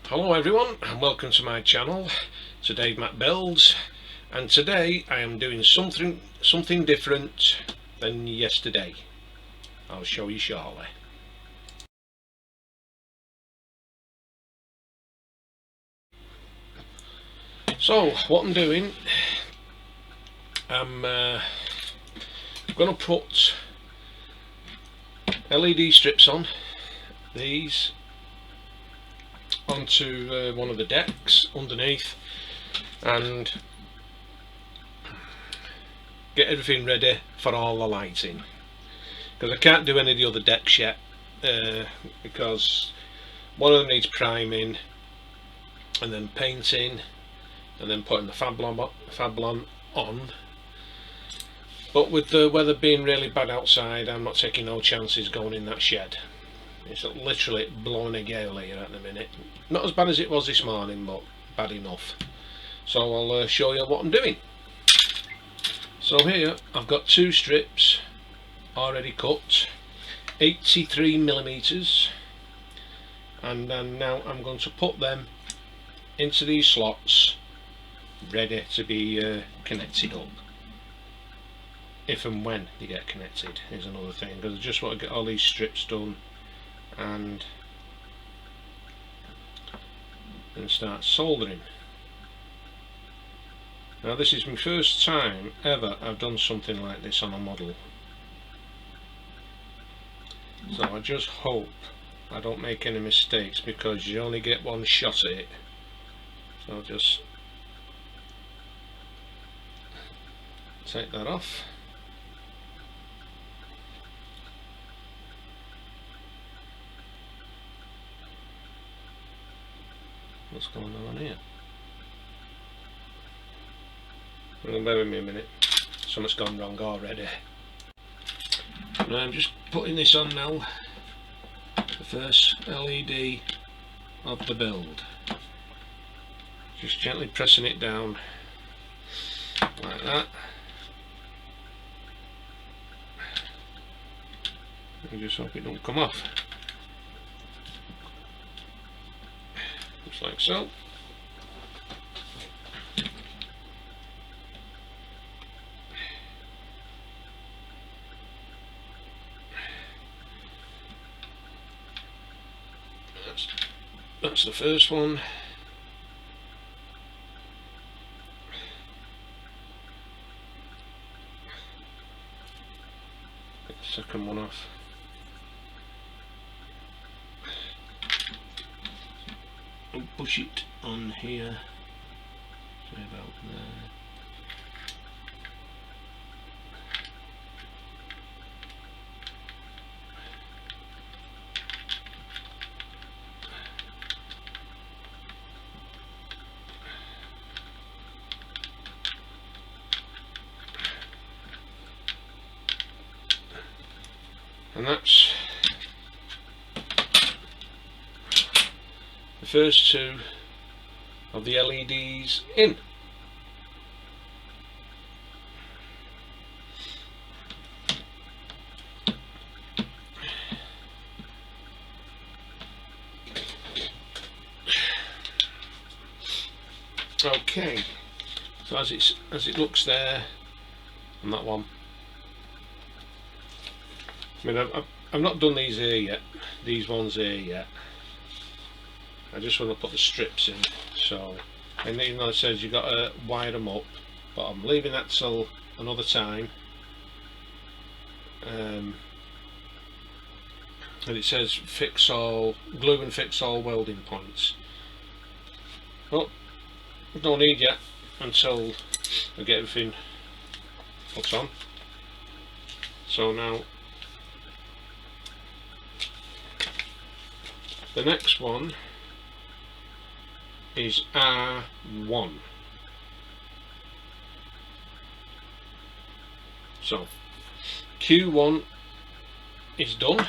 Hello everyone and welcome to my channel. It's Dave Mac Builds, and today I am doing something different than yesterday. I'll show you shortly. So what I'm doing, I'm going to put LED strips on these onto one of the decks underneath and get everything ready for all the lighting, because I can't do any of the other decks yet because one of them needs priming and then painting and then putting the Fablon on. But with the weather being really bad outside, I'm not taking no chances going in that shed. It's literally blowing a gale here at the minute. Not as bad as it was this morning, but bad enough. So I'll show you what I'm doing. So here I've got two strips already cut, 83mm, and then now I'm going to put them into these slots ready to be connected up. If and when they get connected is another thing, because I just want to get all these strips done and start soldering. Now this is my first time ever I've done something like this on a model, so I just hope I don't make any mistakes, because you only get one shot at it. So I'll just take that off. What's going on here? Well, bear with me a minute, something's gone wrong already. Now I'm just putting this on now, the first LED of the build. Just gently pressing it down like that, and just hope it don't come off. Just like so. That's the first one. Get the second one off. And push it on here, so about there. And that's the first two of the LEDs in. Okay, so as it looks there on that one. I mean, I've not done these here yet, these ones here yet. I just want to put the strips in. So, and even though it says you've got to wire them up, but I'm leaving that till another time. And it says fix all, glue and fix all welding points. Well, no need yet until I get everything put on. So now the next one is R1. So Q1 is done.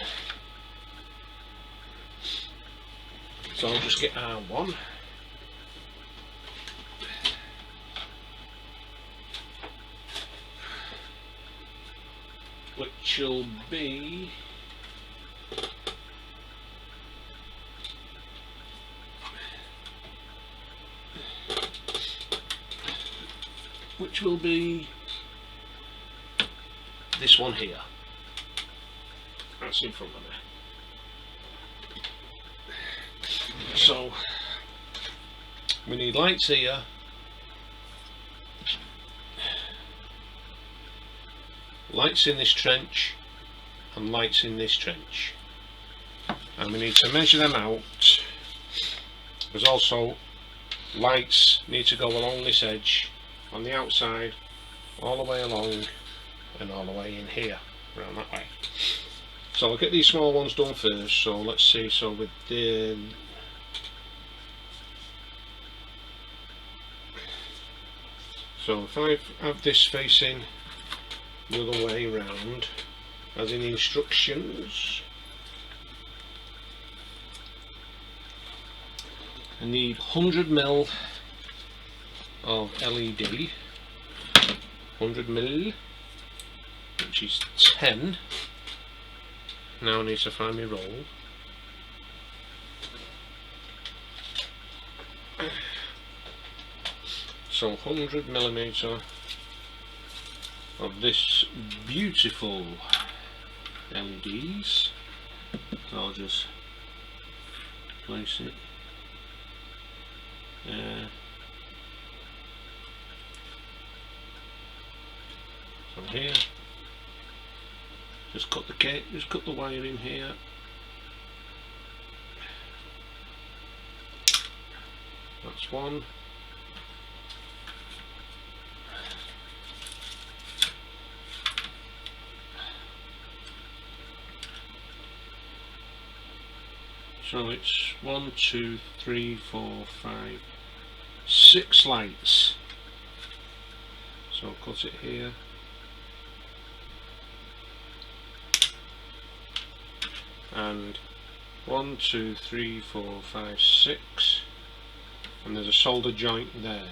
So I'll just get R1. Which will be which will be this one here. That's in front of me. So we need lights here, lights in this trench, and lights in this trench, and we need to measure them out. There's also lights need to go along this edge on the outside, all the way along and all the way in here, around that way. So I'll get these small ones done first. So let's see, so with the so if I have this facing the other way round, as in the instructions, I need 100mm of LED, 100mm, which is 10. Now I need to find my roll. So 100mm of this beautiful LEDs. So I'll just place it so here. Just cut the wire in here. That's one. So it's 1, 2, 3, 4, 5, 6 lights. So I'll cut it here. And 1, 2, 3, 4, 5, 6, and there's a solder joint there.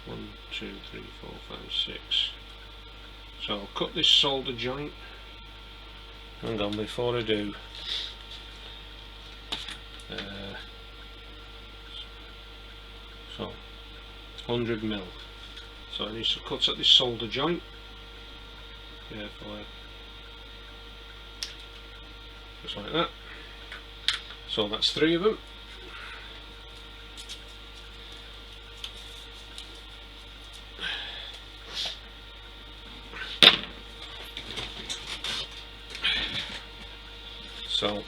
1, 2, 3, 4, 5, 6. So I'll cut this solder joint. Hang on, before I do. So 100mm. So I need to cut at this solder joint. Carefully. Just like that. So that's 3 of them. So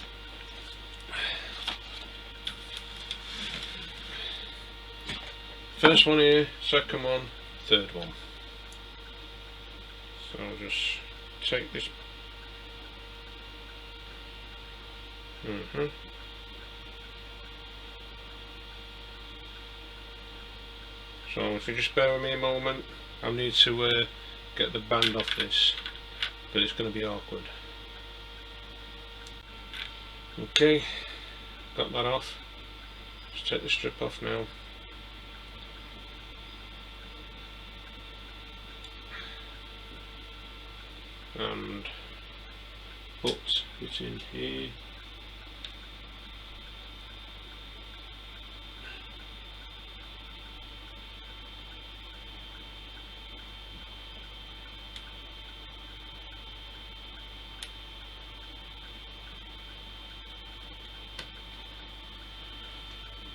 first one here, second one, third one. So I'll just take this. So if you just bear with me a moment, I need to get the band off this, but it's going to be awkward. Okay, got that off. Just take the strip off now. And put it in here.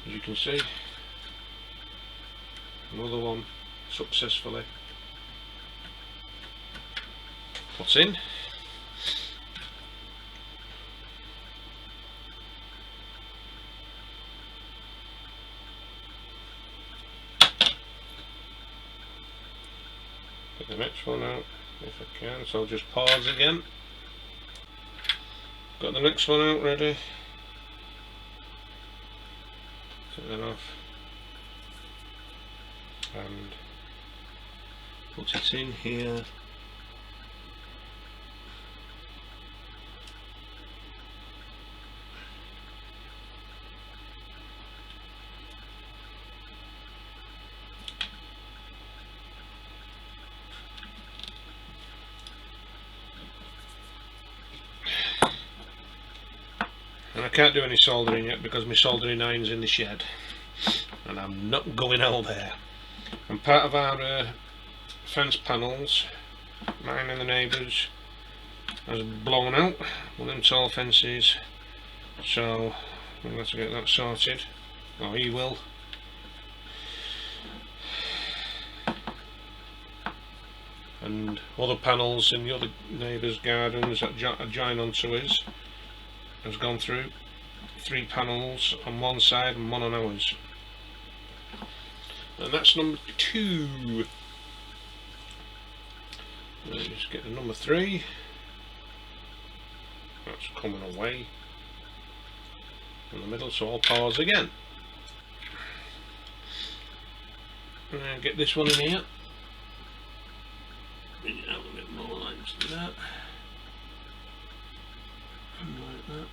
As you can see, another one successfully put in. Get the next one out if I can, so I'll just pause again. Got the next one out ready. Take that off and put it in here. And I can't do any soldering yet because my soldering iron's in the shed and I'm not going out there. And part of our fence panels, mine and the neighbours, has blown out, one of them tall fences, so we'll have to get that sorted, or he will. And other panels in the other neighbours' gardens that join onto us has gone through. 3 panels on one side and 1 on ours. And that's number 2. Let's just get the number 3. That's coming away in the middle, so I'll pause again. And get this one in here. Bring it out a bit more like that. And like that.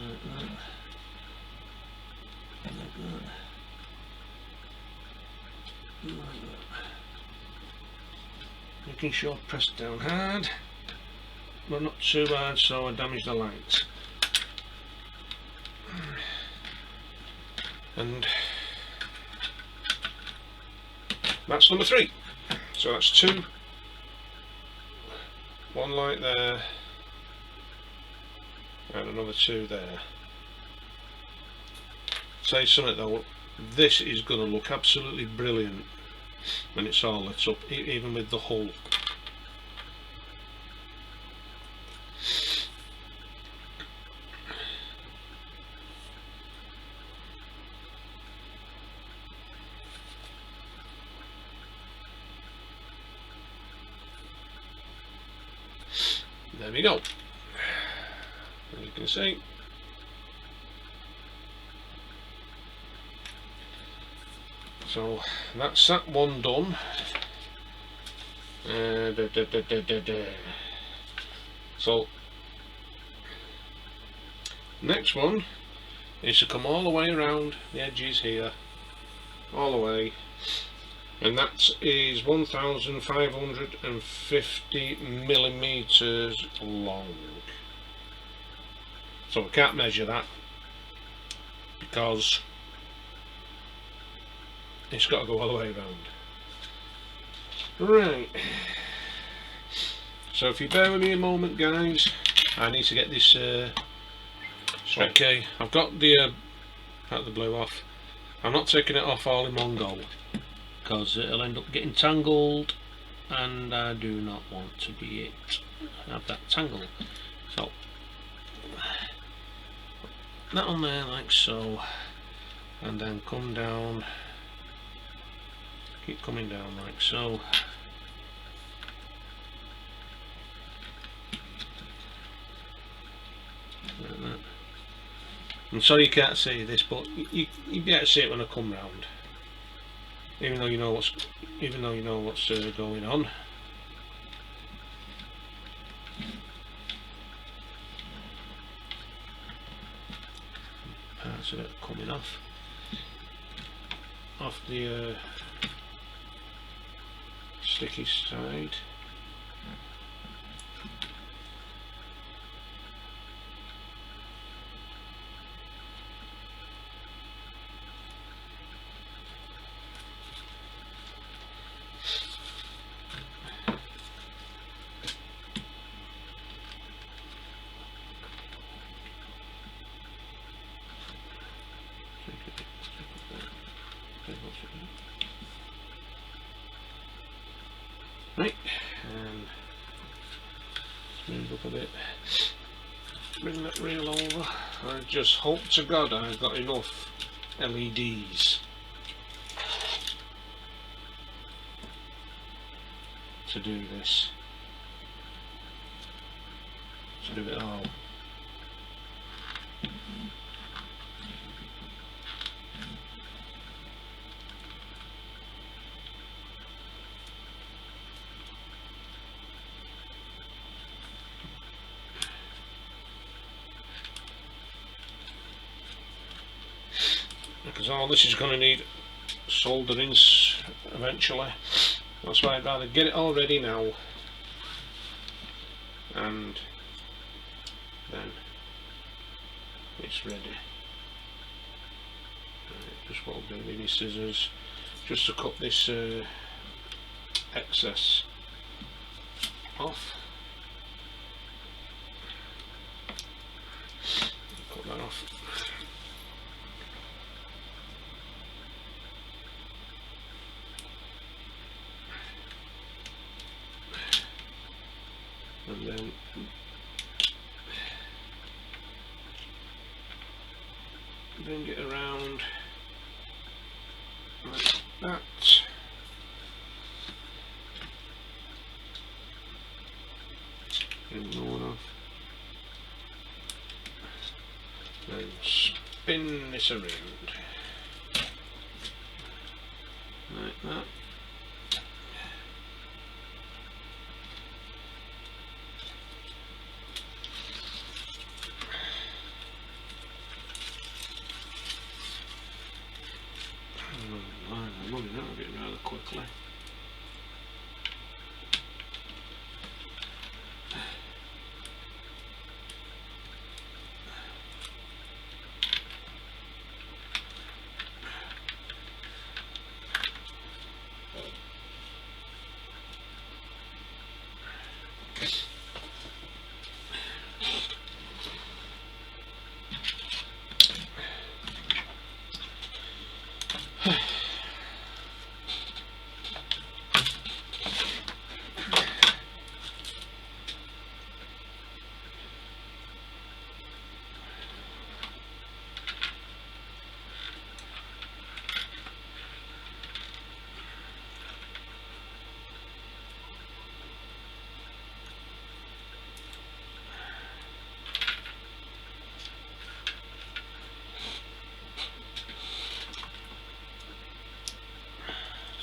Like that. Like that. Like that. Making sure press down hard, but not too hard so I damage the lights. And that's number 3. So that's 2. 1 light there, and another 2 there. Say something though, this is going to look absolutely brilliant when it's all lit up, even with the hull. There we go. As you can see, so that's that one done. So next one is to come all the way around the edges here, all the way, and that is 1550 millimeters long. So we can't measure that because it's got to go all the way around. Right, so if you bear with me a moment guys, I need to get this okay, I've got the blue off. I'm not taking it off all in one go because it'll end up getting tangled, and I do not want to have that tangle. So that on there like so, and then come down, keep coming down like so. Like that. And so you can't see this, but you be able to see it when I come round. Even though you know what's going on. Parts of it coming off the sticky side. Right, and move up a bit, bring that reel over. I just hope to God I've got enough LEDs to do this, to do it all. Because all this is going to need soldering eventually. That's why I'd rather get it all ready now, and then it's ready. Right, just what I'll do with my scissors. just to cut this excess off. Cut that off. And then bring it around like that. Bring one off. Then spin this around like that. I'm running out of it rather quickly.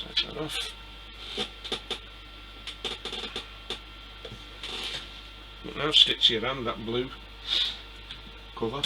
Take that off. But now stick to your hand that blue cover.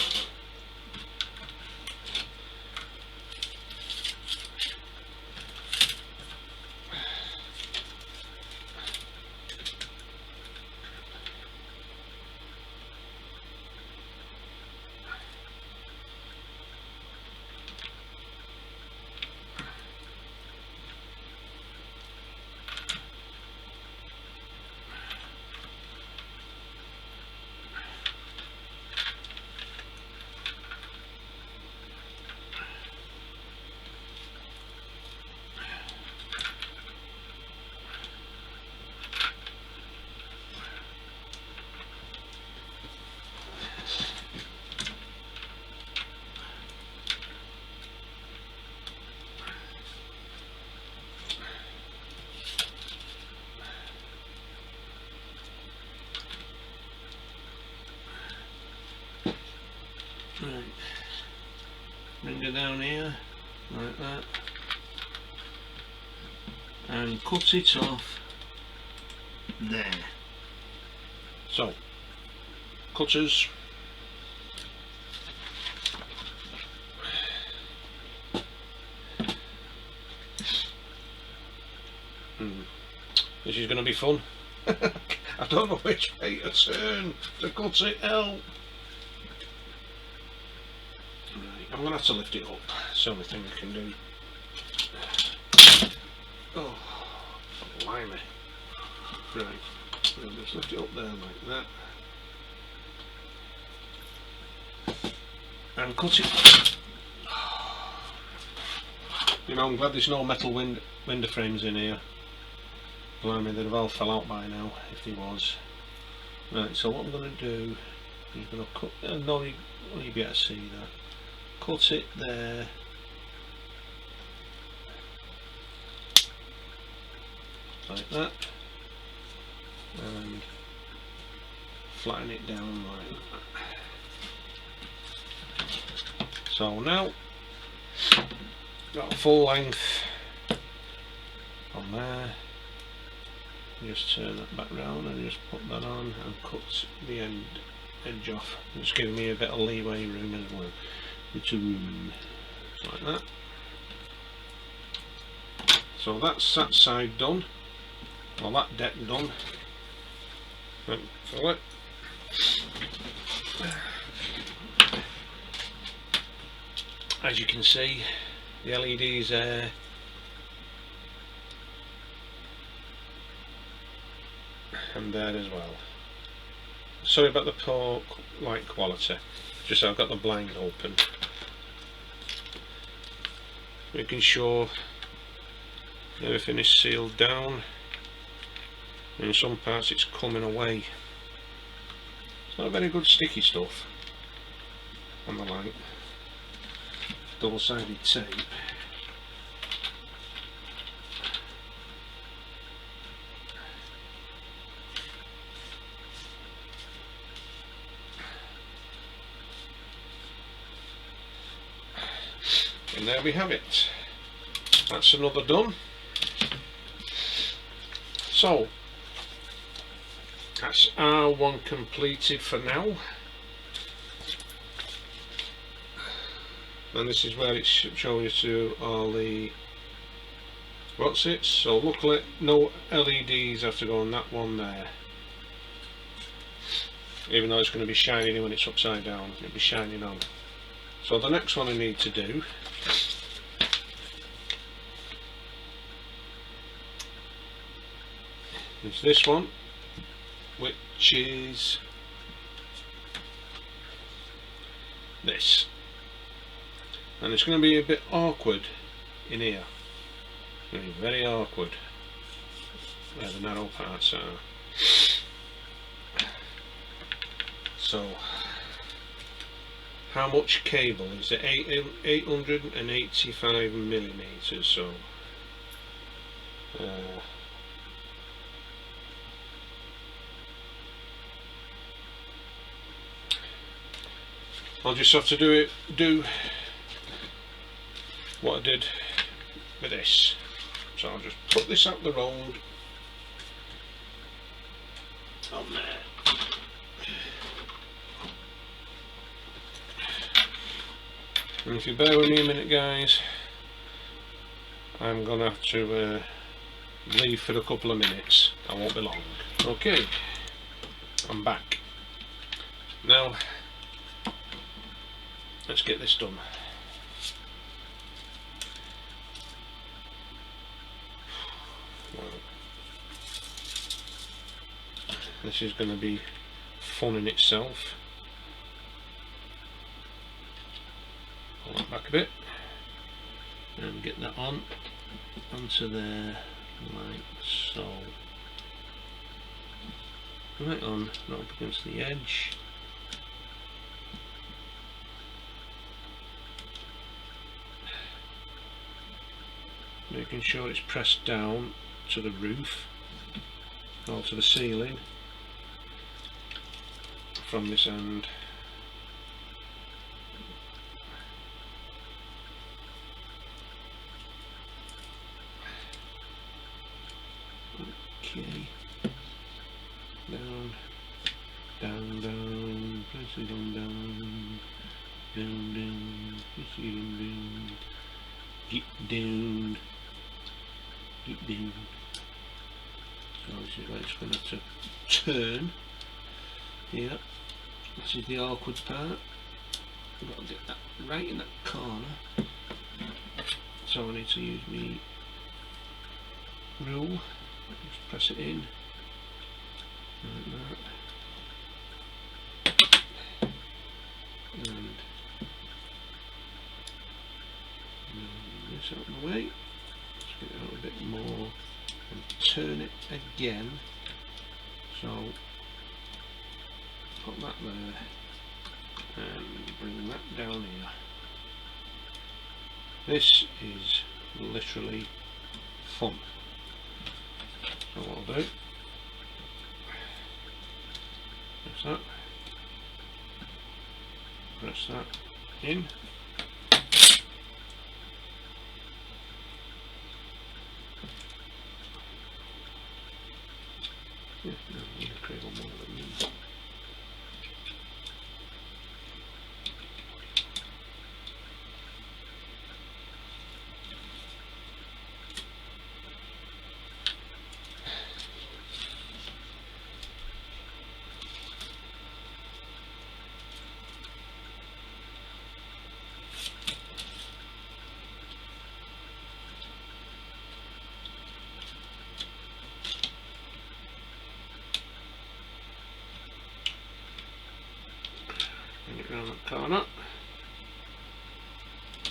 Right, bring it down here like that and cut it off there. So, cutters, this is going to be fun. I don't know which way to turn to cut it out. I'm going to have to lift it up, it's the only thing I can do. Oh, blimey. Right, I'll just lift it up there like that. And cut it. You know, I'm glad there's no metal window frames in here. Blimey, they'd have all fell out by now, if there was. Right, so what I'm going to do is going to cut, no, you better see that. Cut it there, like that, and flatten it down like that. So now, got a full length on there, just turn that back round and just put that on and cut the edge off, just giving me a bit of leeway room as well. Like that. So that's that side done, or that deck done. Right, fill it. As you can see, the LEDs there, and there as well. Sorry about the poor light quality, just I've got the blind open, making sure everything is sealed down. In some parts it's coming away. It's not very good sticky stuff on the light. Double-sided tape. And there we have it. That's another done. So that's R1 completed for now. And this is where it's showing you to all the what's it. So luckily no LEDs have to go on that one there. Even though it's going to be shining when it's upside down, it'll be shining on. So the next one I need to do is this one, which is this, and it's going to be a bit awkward in here. It's going to be very awkward where the narrow parts are. So how much cable is it? 885 millimeters. So I'll just have to do what I did with this. So I'll just put this up the road on there. And if you bear with me a minute, guys, I'm gonna have to leave for a couple of minutes. I won't be long. Okay, I'm back. Now let's get this done. This is going to be fun in itself. Pull that back a bit and get that onto there like so. Right on, not up against the edge. Making sure it's pressed down to the roof or to the ceiling from this end. Okay, down, down, down, press it on down, down, down, press it on down, get down, get down. So this is where it's going to turn. Here, this is the awkward part. I've got to get that right in that corner. So I need to use my rule. Just press it in like that, and move this out of the way. Let's get it out a bit more and turn it again. So put that there and bring that down here. This is literally fun. So what I'll do, press that in, yeah, no, I'm going to create one more of them.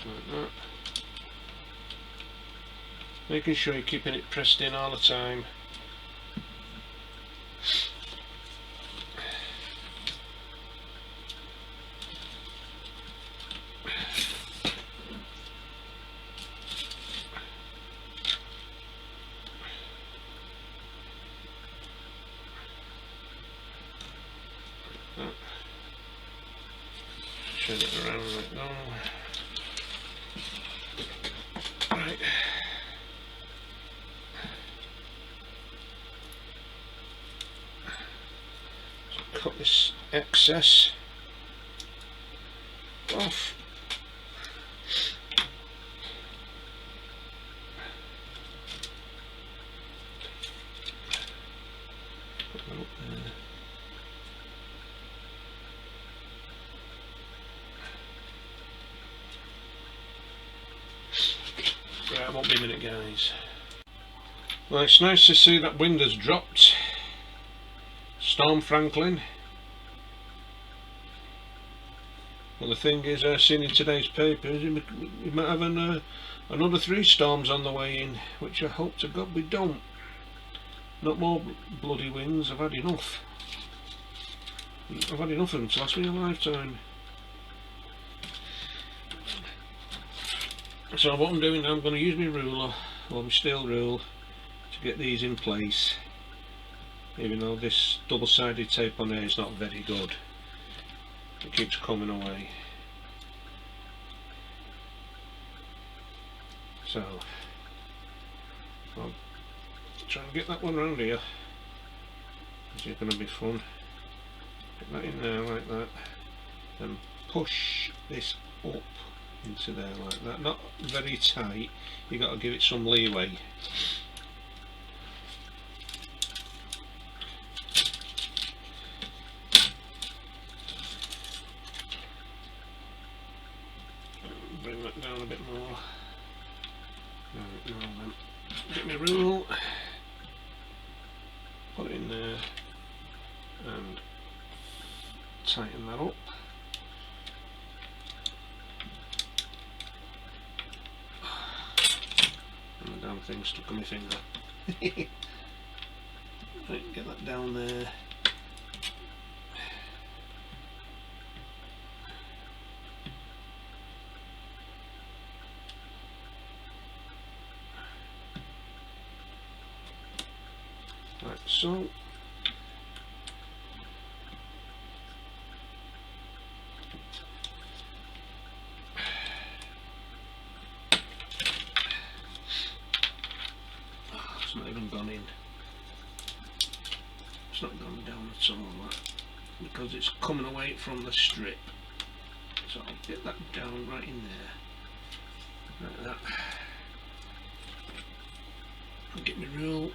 like that. Making sure you're keeping it pressed in all the time. Turn it around like that. Right. So cut this excess off. Put that up there. Right, won't be a minute, guys. Well, it's nice to see that wind has dropped. Storm Franklin. Well, the thing is, I've seen in today's papers, we might have another 3 storms on the way in, which I hope to God we don't. Not more bloody winds. I've had enough. I've had enough of them to last me a lifetime. So what I'm doing now, I'm going to use my ruler, or my steel rule, to get these in place. Even though this double-sided tape on there is not very good, it keeps coming away. So I'll try and get that one round here. This is going to be fun. Get that in there like that, and push this up into there like that. Not very tight, you got to give it some leeway. Bring that down a bit more. Right, now then, get my rule, put it in there and tighten that up. And the damn thing stuck on my finger. Right, get that down there. Like so. It's not even gone in. It's not gone down at all, because it's coming away from the strip. So I'll get that down right in there, like that. I'll get my rule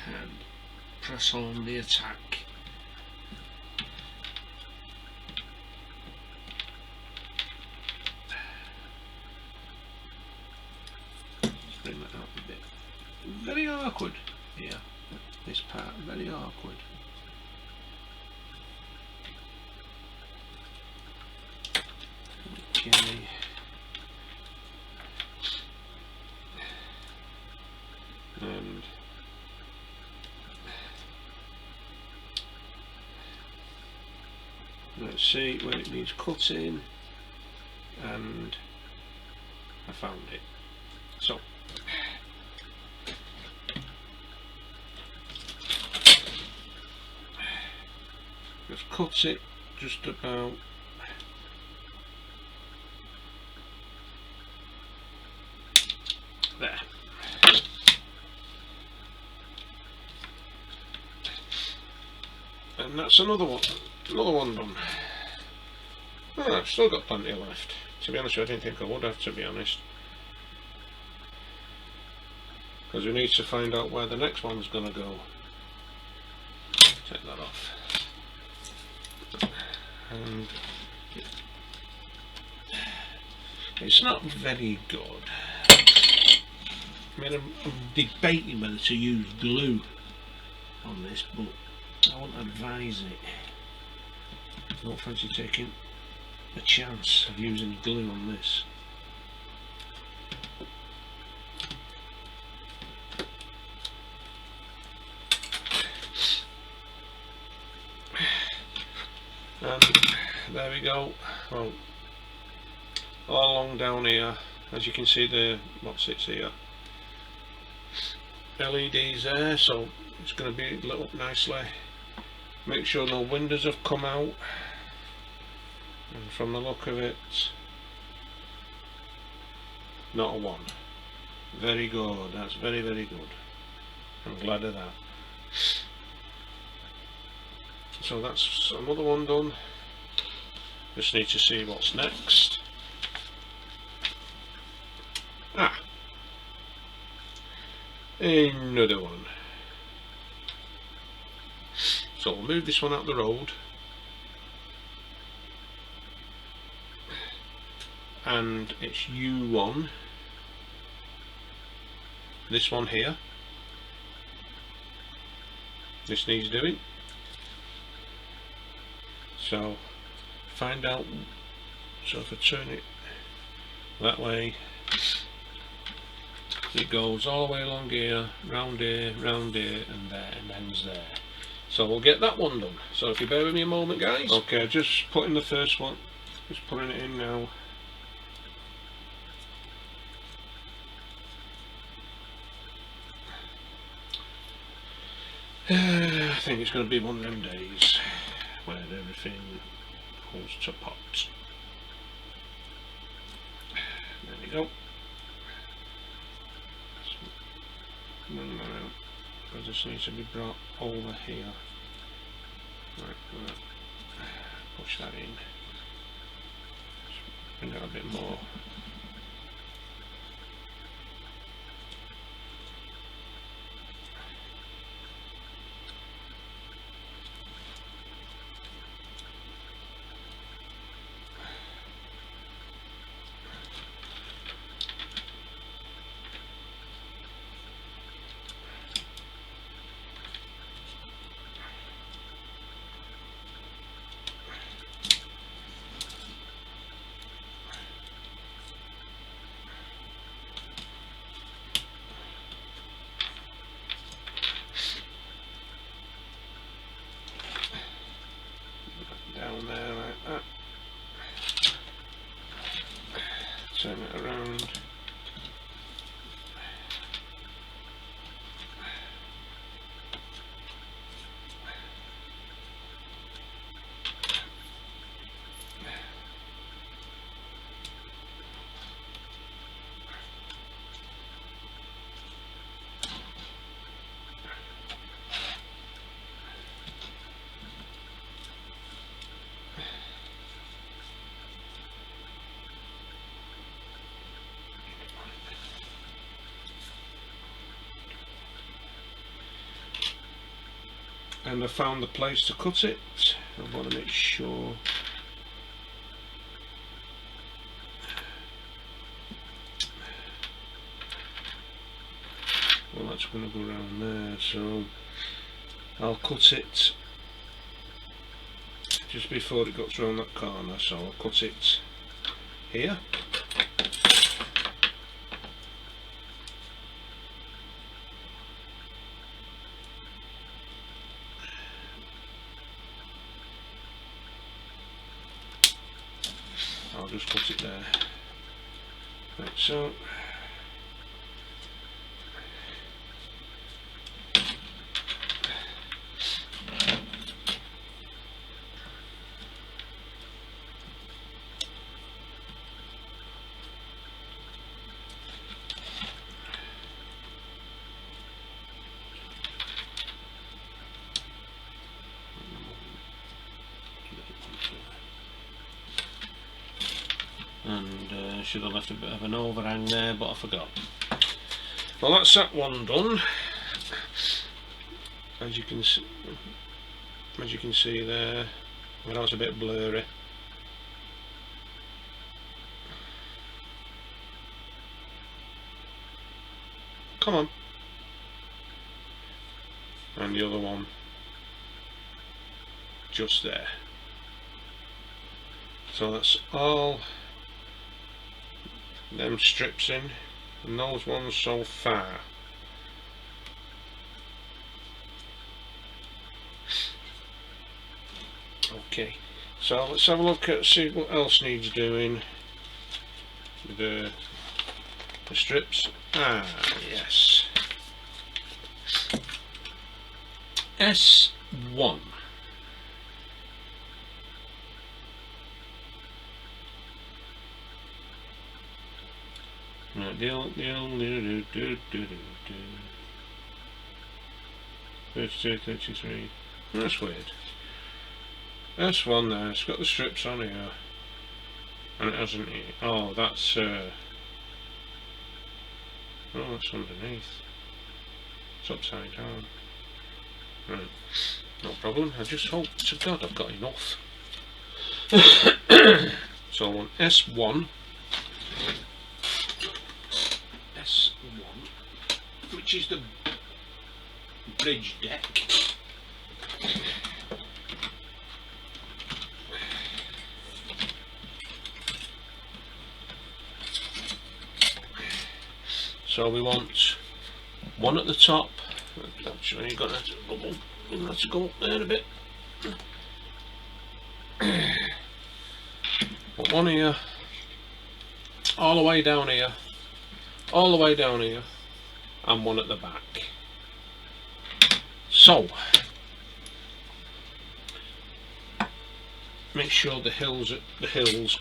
and press on the attack. Let's bring that out a bit. Very awkward here, this part, very awkward. Okay. And let's see where it needs cutting, and I found it. So just cut it just about there. And that's another one done. Oh, I've still got plenty left. To be honest, I didn't think I would have, to be honest. Because we need to find out where the next one's going to go. Take that off. And it's not very good. I mean, I'm debating whether to use glue on this, but I won't advise it. I don't fancy taking a chance of using glue on this. there we go. Well, all along down here, as you can see, the what's it here, LEDs there, so it's going to be lit up nicely. Make sure no windows have come out, and from the look of it, not a one. Very good, that's very good. I'm glad of that. So that's another one done. Just need to see what's next. Another one. So we'll move this one out the road, and it's U1. This one here, this needs doing. So find out, so if I turn it that way, it goes all the way along here, round here, and there, and ends there. So we'll get that one done. So if you bear with me a moment, guys. Okay, just putting the first one, just putting it in now. I think it's going to be one of them days where everything goes to pot. There we go. Because this needs to be brought over here. Right, push that in. Just bring that a bit more. Down there like that. Turn it around. And I found the place to cut it. I want to make sure. Well, that's going to go around there, so I'll cut it just before it goes around that corner, so I'll cut it here. I'll just put it there, like so. And should have left a bit of an overhang there, but I forgot. Well, that's that one done. As you can see there, well, that's a bit blurry. Come on. And the other one just there. So that's all them strips in, and those ones so far. Okay, So let's have a look at see what else needs doing with the strips. Yes, S1. Right, deal. 32, 33. That's weird. S1 there, it's got the strips on here. And it hasn't. Oh, that's. Oh, that's underneath. It's upside down. Right. No problem. I just hope to God I've got enough. So I want S1. S1, which is the bridge deck. So we want one at the top. Actually, you've got to go up there a bit. Put one here, all the way down here, all the way down here, and one at the back. So make sure the hills,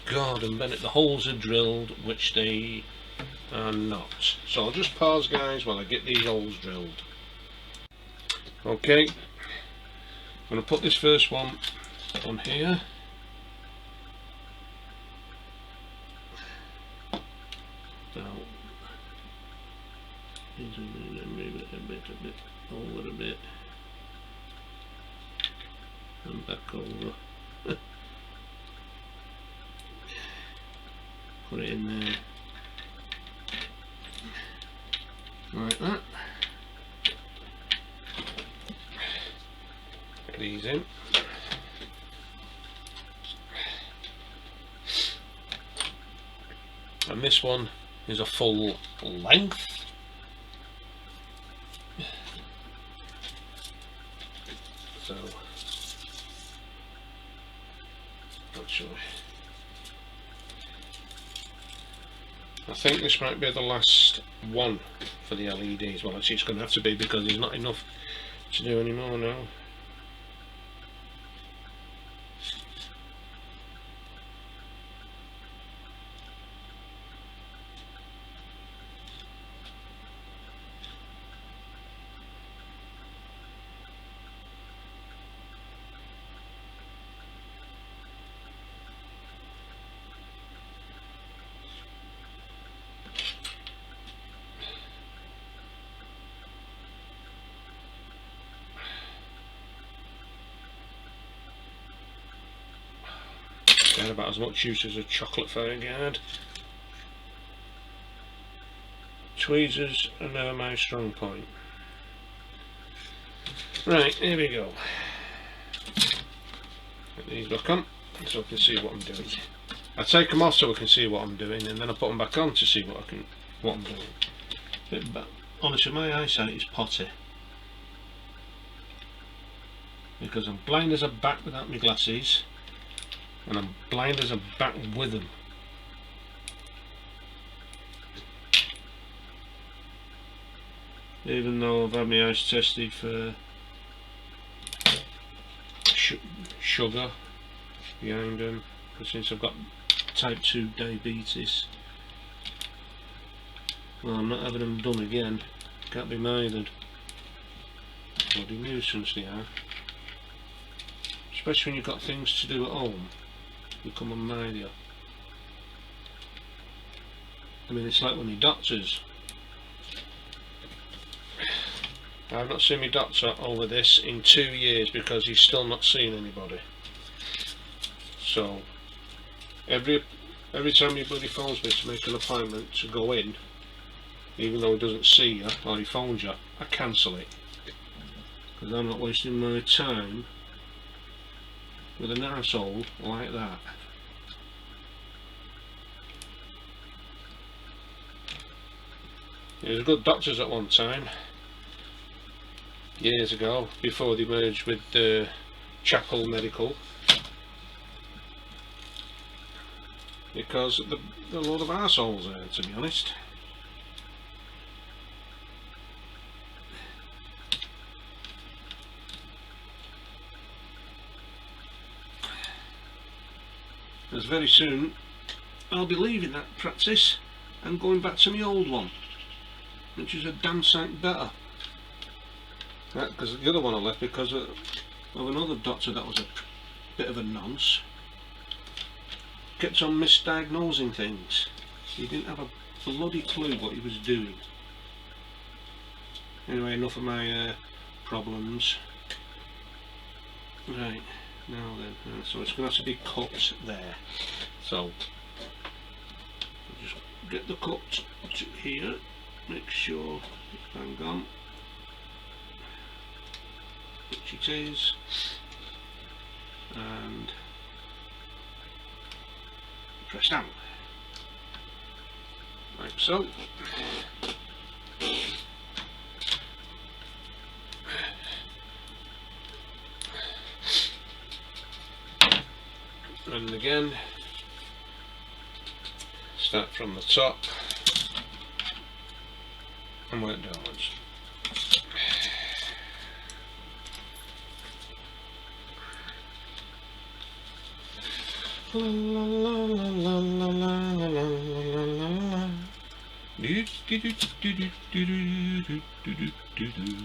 God and Bennett, the holes are drilled, which they are not. So I'll just pause, guys, while I get these holes drilled. Okay, I'm going to put this first one on here. Now, move it a bit, over a bit, and back over. Put it in there, like that. Get these in. And this one is a full length. So, actually, I think this might be the last one for the LEDs. Well, actually, it's going to have to be because there's not enough to do anymore now. Got about as much use as a chocolate fire guard. Tweezers are never my strong point. Right, here we go. Put these back on so I can see what I'm doing. I take them off so I can see what I'm doing, and then I put them back on to see what I'm doing. But honestly, my eyesight is potty because I'm blind as a bat without my glasses, and I'm blind as a bat with them. Even though I've had my eyes tested for sugar behind them, because since I've got type 2 diabetes, well, I'm not having them done again. Can't be mithered. Bloody nuisance they are. Especially when you've got things to do at home. You come and mind you. I mean, it's like when your doctors. I've not seen my doctor over this in 2 years because he's still not seen anybody. So every time your bloody phones me to make an appointment to go in, even though he doesn't see you or he phones you, I cancel it because I'm not wasting my time with an arsehole like that. He was good doctors at one time, years ago, before they merged with Chapel Medical. because they're a load of arseholes there, to be honest. As very soon I'll be leaving that practice and going back to my old one, which is a damn sight better. Because the other one I left because of another doctor that was a bit of a nonce. Kept on misdiagnosing things. He didn't have a bloody clue what he was doing. Anyway, enough of my problems. Right, now then, so it's going to have to be cut there. So, just get the cut to here, make sure it's bang on, which it is, and press down, like so. And again, start from the top and work downwards. La la la la la la la la la la. Do do do do do do do do do do.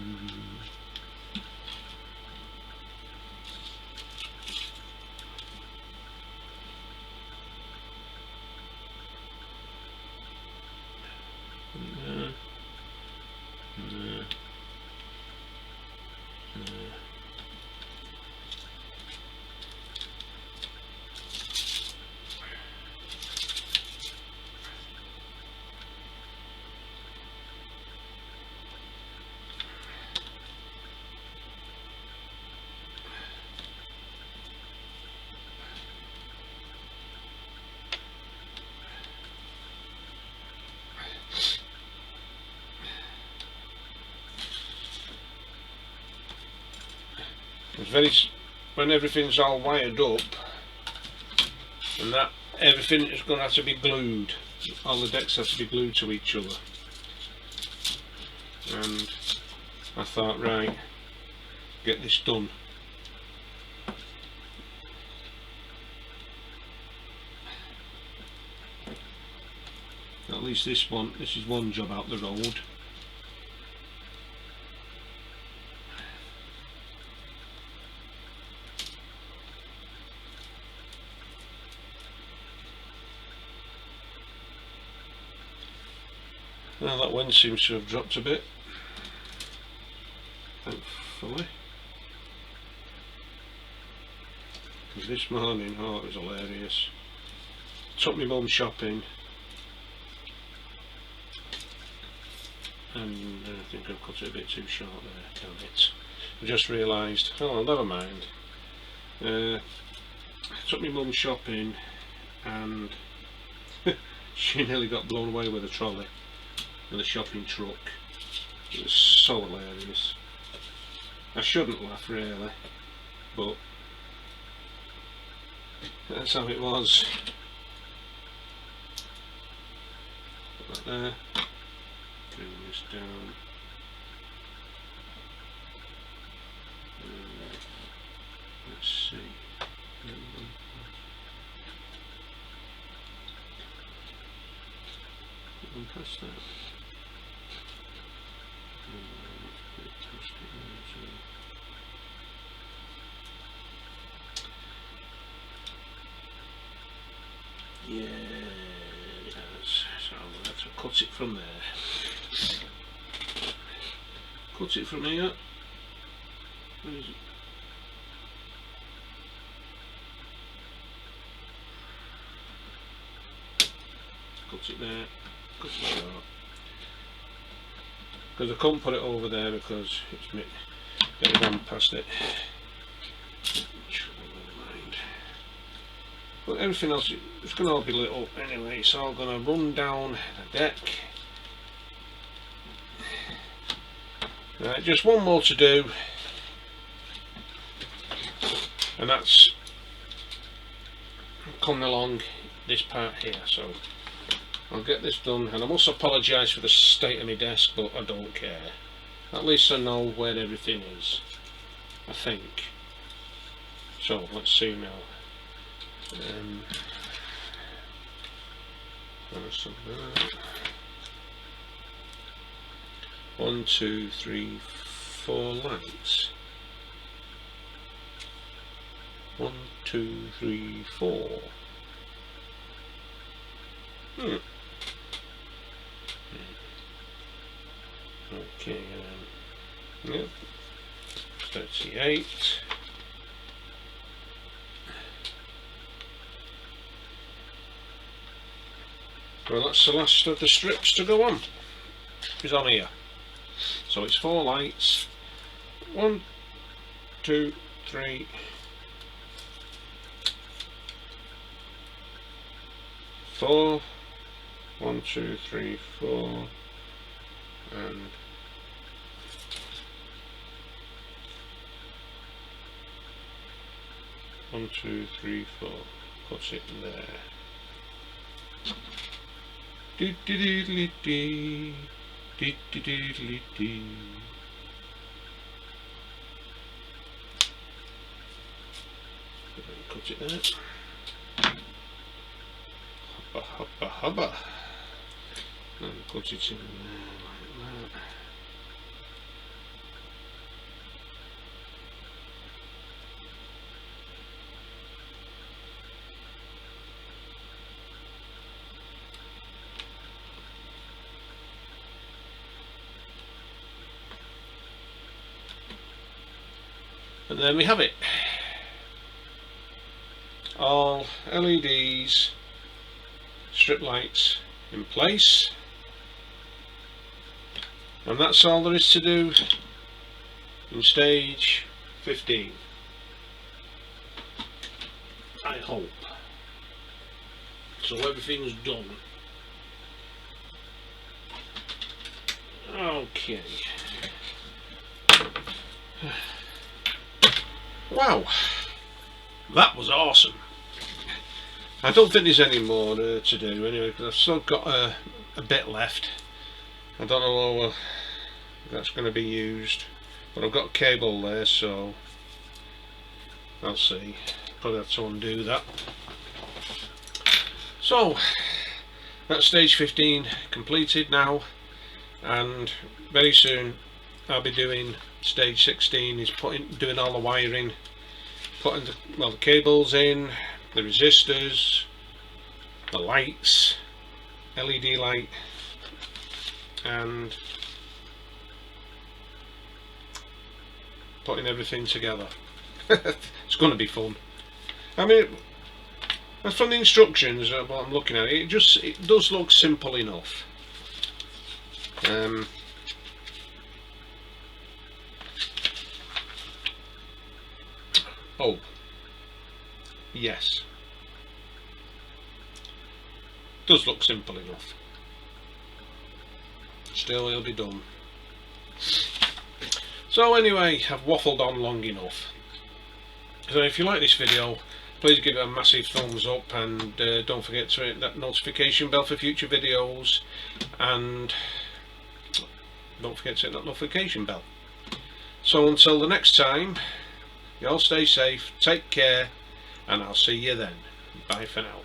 It's when everything's all wired up and that, everything is going to have to be glued. All the decks have to be glued to each other. And I thought, right, get this done. At least this is one job out the road. Now that wind seems to have dropped a bit, thankfully, because this morning, oh, it was hilarious. Took my mum shopping and I think I've cut it a bit too short there, damn it. I just realised, oh never mind. Took my mum shopping and she nearly got blown away with a trolley. With a shopping truck. It was so hilarious. I shouldn't laugh really, but that's how it was. Put that there. Bring this down. Let's see. Past that. Yeah, it has. So I'm going to have to cut it from there. Cut it from here. Where is it? Cut it there. Cut it short. Because I couldn't put it over there because it's getting on past it. But everything else, it's going to all be lit up anyway, so I'm going to run down the deck. Right, just one more to do, and that's coming along this part here. So I'll get this done, and I must apologise for the state of my desk, but I don't care. At least I know where everything is, I think. So let's see now. One, two, three, four lights. 1, 2, 3, 4. Okay, yep. 38. Well, that's the last of the strips to go on. Is on here. So it's 4 lights. 1, 2, 3. 4. 1, 2, 3, 4. And 1, 2, 3, 4. Put it in there. Do do do do do do do do do. Put it there. Hubba hubba hubba. And put it in there like that. And then we have it. All LEDs, strip lights in place. And that's all there is to do in stage 15. I hope. So everything's done. Okay. Wow, that was awesome. I don't think there's any more to do anyway, because I've still got a bit left. I don't know how that's going to be used, but I've got a cable there, so I'll see. Probably have to undo that. So that's stage 15 completed now, and very soon I'll be doing stage 16, is doing all the wiring, putting the cables in, the resistors, the lights, LED light, and putting everything together. It's going to be fun. I mean, from the instructions, what I'm looking at, it does look simple enough. Oh, yes, does look simple enough. Still, it'll be done. So anyway, I've waffled on long enough. So if you like this video, please give it a massive thumbs up, and don't forget to hit that notification bell for future videos, and don't forget to hit that notification bell. So until the next time, you all stay safe, take care, and I'll see you then. Bye for now.